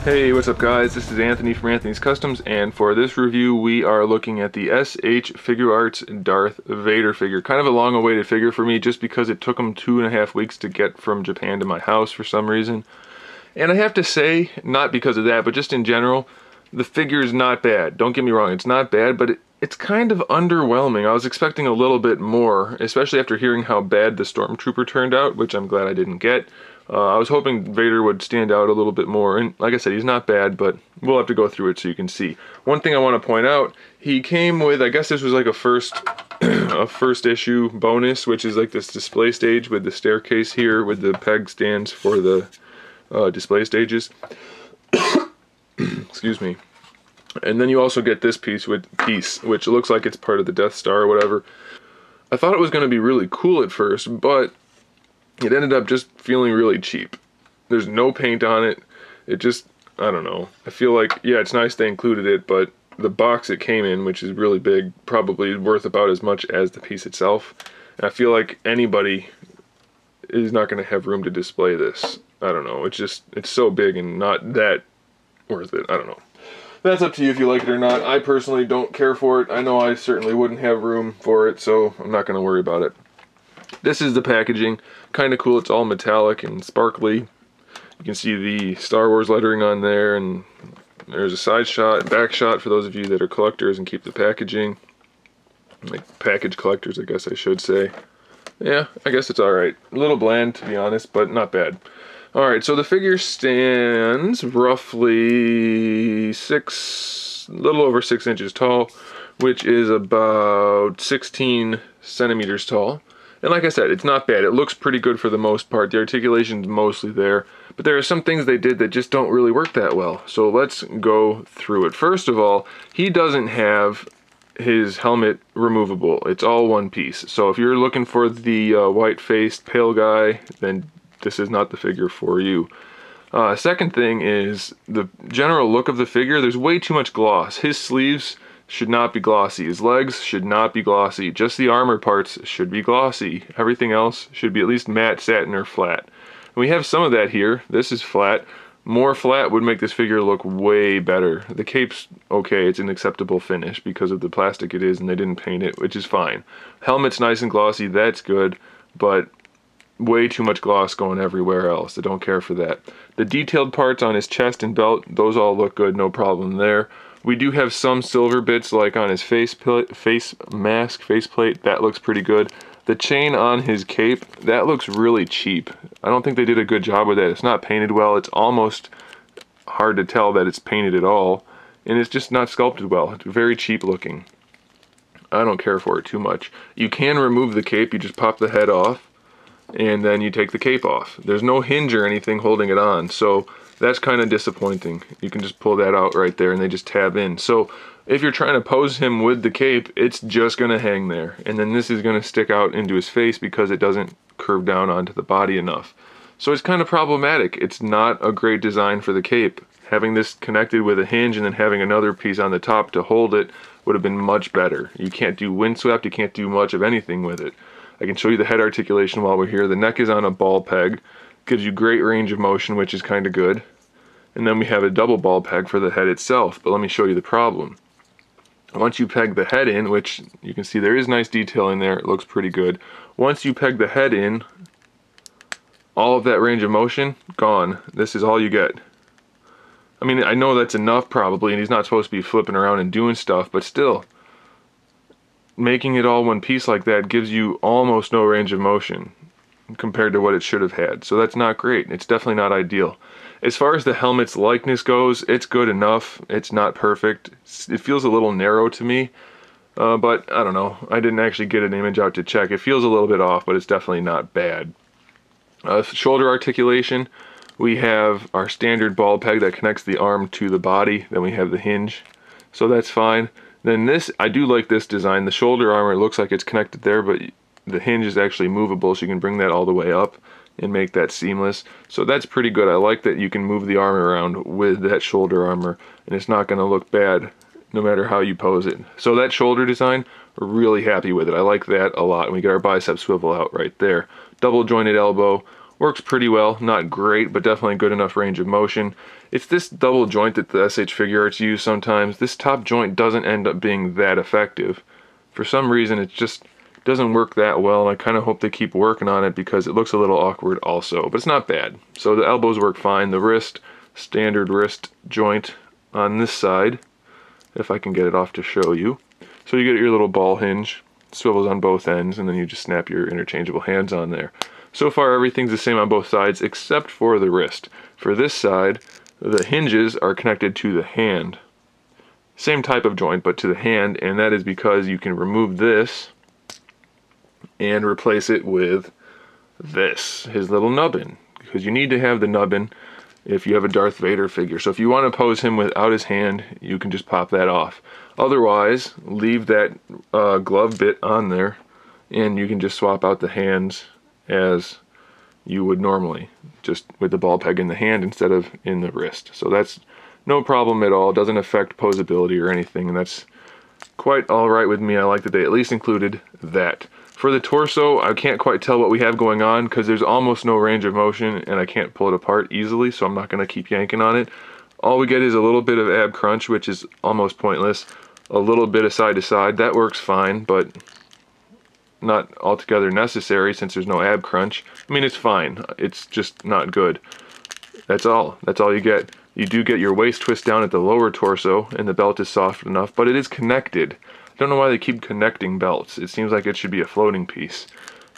Hey, what's up guys? This is Anthony from Anthony's Customs, and for this review we are looking at the SH Figuarts Darth Vader figure. Kind of a long awaited figure for me just because it took them 2.5 weeks to get from Japan to my house for some reason. And I have to say, not because of that, but just in general, the figure is not bad. Don't get me wrong, it's not bad, but it's kind of underwhelming. I was expecting a little bit more, especially after hearing how bad the Stormtrooper turned out, which I'm glad I didn't get. I was hoping Vader would stand out a little bit more, and like I said, he's not bad, but we'll have to go through it so you can see. One thing I want to point out, he came with, I guess this was like a first issue bonus, which is like this display stage with the staircase here with the peg stands for the display stages. Excuse me. And then you also get this piece, which looks like it's part of the Death Star or whatever. I thought it was going to be really cool at first, but it ended up just feeling really cheap. There's no paint on it. It just, I don't know. I feel like, yeah, it's nice they included it, but the box it came in, which is really big, probably worth about as much as the piece itself. And I feel like anybody is not going to have room to display this. I don't know. It's so big and not that worth it. I don't know. That's up to you if you like it or not. I personally don't care for it. I know I certainly wouldn't have room for it, so I'm not going to worry about it. This is the packaging. Kind of cool. It's all metallic and sparkly. You can see the Star Wars lettering on there, and there's a side shot, back shot for those of you that are collectors and keep the packaging. Like package collectors, I guess I should say. Yeah, I guess it's alright. A little bland, to be honest, but not bad. Alright, so the figure stands roughly a little over 6 inches tall, which is about 16 centimeters tall. And like I said, it's not bad. It looks pretty good for the most part. The articulation's mostly there. But there are some things they did that just don't really work that well. So let's go through it. First of all, he doesn't have his helmet removable. It's all one piece. So if you're looking for the white-faced pale guy, then this is not the figure for you. Second thing is the general look of the figure. There's way too much gloss. His sleeves should not be glossy. His legs should not be glossy. Just the armor parts should be glossy. Everything else should be at least matte, satin, or flat. And we have some of that here. This is flat. More flat would make this figure look way better. The cape's okay. It's an acceptable finish because of the plastic it is, and they didn't paint it, which is fine. Helmet's nice and glossy. That's good, but way too much gloss going everywhere else. I don't care for that. The detailed parts on his chest and belt, those all look good. No problem there. We do have some silver bits like on his faceplate. That looks pretty good. The chain on his cape, that looks really cheap. I don't think they did a good job with that. It's not painted well. It's almost hard to tell that it's painted at all. And it's just not sculpted well. It's very cheap looking. I don't care for it too much. You can remove the cape. You just pop the head off and then you take the cape off. There's no hinge or anything holding it on. So that's kind of disappointing. You can just pull that out right there and they just tab in. So if you're trying to pose him with the cape, it's just going to hang there. And then this is going to stick out into his face because it doesn't curve down onto the body enough. So it's kind of problematic. It's not a great design for the cape. Having this connected with a hinge and then having another piece on the top to hold it would have been much better. You can't do windswept, you can't do much of anything with it. I can show you the head articulation while we're here. The neck is on a ball peg. Gives you great range of motion, which is kind of good. And then we have a double ball peg for the head itself. But let me show you the problem. Once you peg the head in, which you can see there is nice detail in there, it looks pretty good. Once you peg the head in, all of that range of motion, gone. This is all you get. I mean, I know that's enough probably, and he's not supposed to be flipping around and doing stuff, but still, making it all one piece like that gives you almost no range of motion compared to what it should have had. So that's not great. It's definitely not ideal. As far as the helmet's likeness goes, it's good enough. It's not perfect. It feels a little narrow to me, but I don't know. I didn't actually get an image out to check. It feels a little bit off, but it's definitely not bad. Shoulder articulation, we have our standard ball peg that connects the arm to the body. Then we have the hinge, so that's fine. Then this, I do like this design. The shoulder armor looks like it's connected there, but the hinge is actually movable, so you can bring that all the way up and make that seamless. So that's pretty good. I like that you can move the arm around with that shoulder armor, and it's not going to look bad no matter how you pose it. So that shoulder design, we're really happy with it. I like that a lot. And we get our bicep swivel out right there. Double jointed elbow. Works pretty well, not great, but definitely good enough range of motion. It's this double joint that the SH Figuarts use sometimes. This top joint doesn't end up being that effective. For some reason, it just doesn't work that well, and I kind of hope they keep working on it because it looks a little awkward also, but it's not bad. So the elbows work fine. The wrist, standard wrist joint on this side, if I can get it off to show you. So you get your little ball hinge, swivels on both ends, and then you just snap your interchangeable hands on there. So far everything's the same on both sides except for the wrist. For this side, the hinges are connected to the hand. Same type of joint, but to the hand, and that is because you can remove this and replace it with this, his little nubbin, because you need to have the nubbin if you have a Darth Vader figure. So if you want to pose him without his hand, you can just pop that off. Otherwise, leave that glove bit on there, and you can just swap out the hands as you would normally, just with the ball peg in the hand instead of in the wrist. So that's no problem at all. It doesn't affect posability or anything, and that's quite alright with me. I like that they at least included that. For the torso, I can't quite tell what we have going on because there's almost no range of motion and I can't pull it apart easily, so I'm not going to keep yanking on it. All we get is a little bit of ab crunch, which is almost pointless. A little bit of side to side, that works fine, but not altogether necessary since there's no ab crunch. I mean, it's fine, it's just not good. That's all you get. You do get your waist twist down at the lower torso, and the belt is soft enough, but it is connected. I don't know why they keep connecting belts. It seems like it should be a floating piece.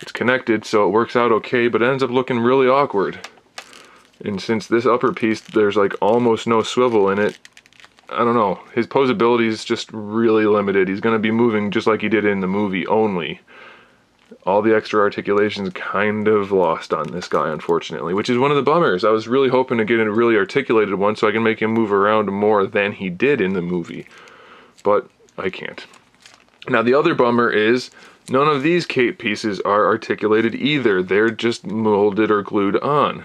It's connected, so it works out okay, but it ends up looking really awkward. And since this upper piece, there's like almost no swivel in it, I don't know. His posability is just really limited. He's going to be moving just like he did in the movie only. All the extra articulation's kind of lost on this guy, unfortunately, which is one of the bummers. I was really hoping to get a really articulated one so I can make him move around more than he did in the movie. But I can't. Now the other bummer is none of these cape pieces are articulated either. They're just molded or glued on.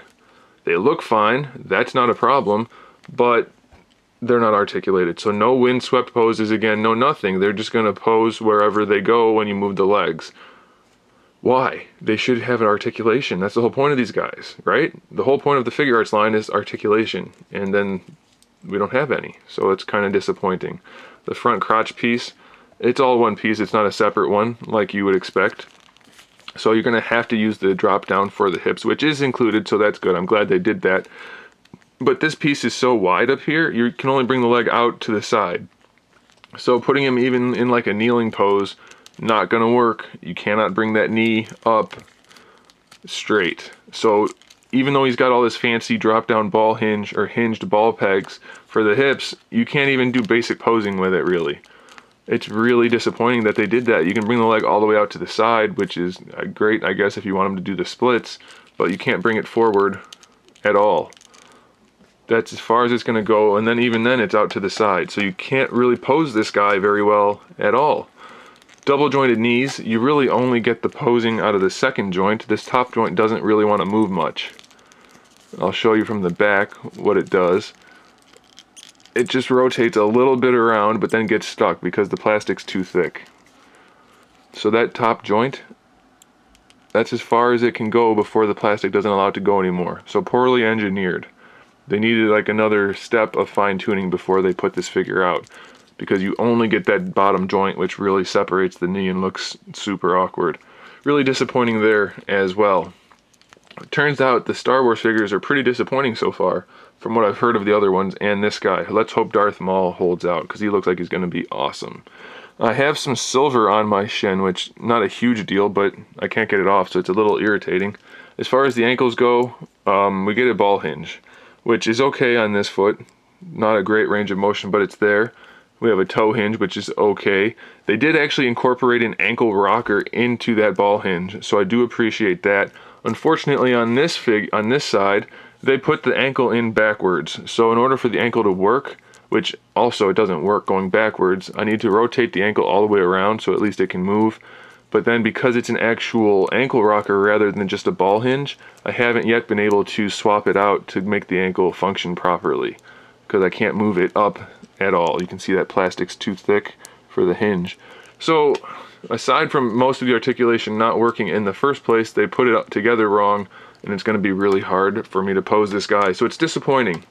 They look fine, that's not a problem, but they're not articulated. So no windswept poses again, no nothing. They're just going to pose wherever they go when you move the legs. Why? They should have an articulation. That's the whole point of these guys, right? The whole point of the Figuarts line is articulation, and then we don't have any, so it's kind of disappointing. The front crotch piece, it's all one piece, it's not a separate one like you would expect. So you're going to have to use the drop down for the hips, which is included, so that's good. I'm glad they did that. But this piece is so wide up here, you can only bring the leg out to the side. So putting him even in like a kneeling pose, not going to work. You cannot bring that knee up straight. So even though he's got all this fancy drop down ball hinge or hinged ball pegs for the hips, you can't even do basic posing with it really. It's really disappointing that they did that. You can bring the leg all the way out to the side, which is great, I guess, if you want him to do the splits, but you can't bring it forward at all. That's as far as it's going to go, and then even then it's out to the side. So you can't really pose this guy very well at all. Double jointed knees, you really only get the posing out of the second joint. This top joint doesn't really want to move much. I'll show you from the back what it does. It just rotates a little bit around but then gets stuck because the plastic's too thick. So that top joint, that's as far as it can go before the plastic doesn't allow it to go anymore. So poorly engineered. They needed like another step of fine-tuning before they put this figure out, because you only get that bottom joint, which really separates the knee and looks super awkward. Really disappointing there as well. It turns out the Star Wars figures are pretty disappointing so far, from what I've heard of the other ones and this guy. Let's hope Darth Maul holds out, because he looks like he's going to be awesome. I have some silver on my shin, which not a huge deal, but I can't get it off, so it's a little irritating. As far as the ankles go, we get a ball hinge, which is okay on this foot. Not a great range of motion, but it's there. We have a toe hinge, which is okay. They did actually incorporate an ankle rocker into that ball hinge, so I do appreciate that. Unfortunately, on this side, they put the ankle in backwards. So in order for the ankle to work, which also it doesn't work going backwards, I need to rotate the ankle all the way around so at least it can move. But then because it's an actual ankle rocker rather than just a ball hinge, I haven't yet been able to swap it out to make the ankle function properly, because I can't move it up at all. You can see that plastic's too thick for the hinge. So aside from most of the articulation not working in the first place, they put it together wrong, and it's going to be really hard for me to pose this guy. So it's disappointing.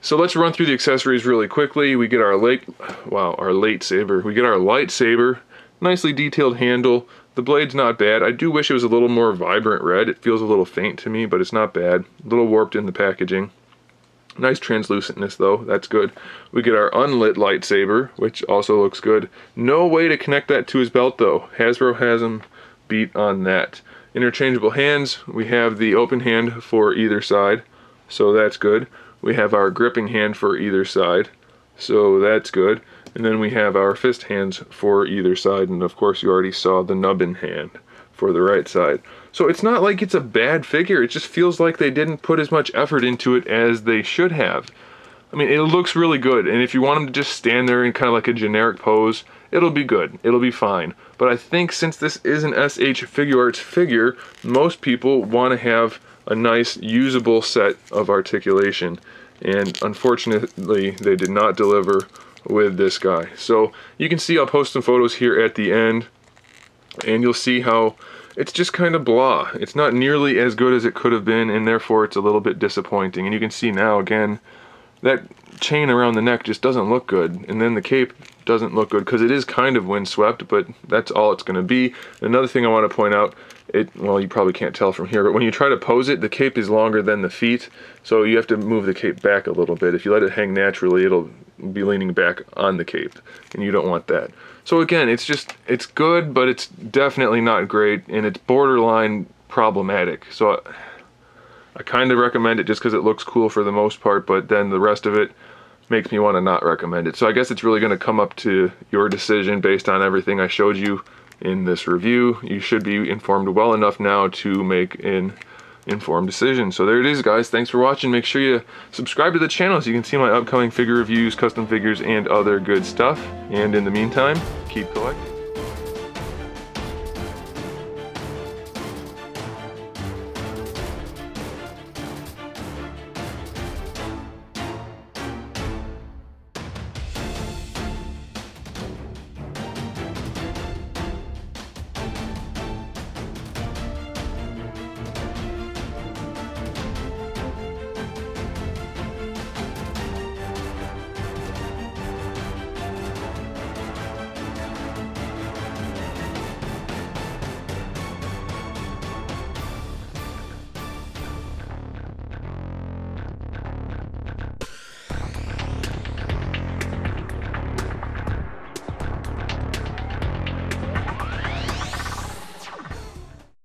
So let's run through the accessories really quickly. We get our lightsaber. We get our lightsaber, nicely detailed handle. The blade's not bad. I do wish it was a little more vibrant red. It feels a little faint to me, but it's not bad. A little warped in the packaging. Nice translucentness though, that's good. We get our unlit lightsaber, which also looks good. No way to connect that to his belt though. Hasbro has him beat on that. Interchangeable hands. We have the open hand for either side, so that's good. We have our gripping hand for either side, so that's good. And then we have our fist hands for either side, and of course you already saw the nubbin hand for the right side. So it's not like it's a bad figure, it just feels like they didn't put as much effort into it as they should have. I mean, it looks really good, and if you want him to just stand there in kind of like a generic pose, it'll be good, it'll be fine. But I think since this is an SH Figuarts figure, most people want to have a nice usable set of articulation, and unfortunately they did not deliver with this guy. So you can see I'll post some photos here at the end, and you'll see how it's just kind of blah. It's not nearly as good as it could have been, and therefore it's a little bit disappointing. And you can see now again that chain around the neck just doesn't look good, and then the cape doesn't look good because it is kind of windswept, but that's all it's going to be. Another thing I want to point out, well, you probably can't tell from here, but when you try to pose it, the cape is longer than the feet, so you have to move the cape back a little bit. If you let it hang naturally, it'll be leaning back on the cape, and you don't want that. So again, it's good, but it's definitely not great, and it's borderline problematic. So I kind of recommend it just because it looks cool for the most part, but then the rest of it makes me want to not recommend it. So I guess it's really going to come up to your decision based on everything I showed you in this review. You should be informed well enough now to make an informed decision. So there it is, guys. Thanks for watching. Make sure you subscribe to the channel so you can see my upcoming figure reviews, custom figures, and other good stuff. And in the meantime, keep collecting.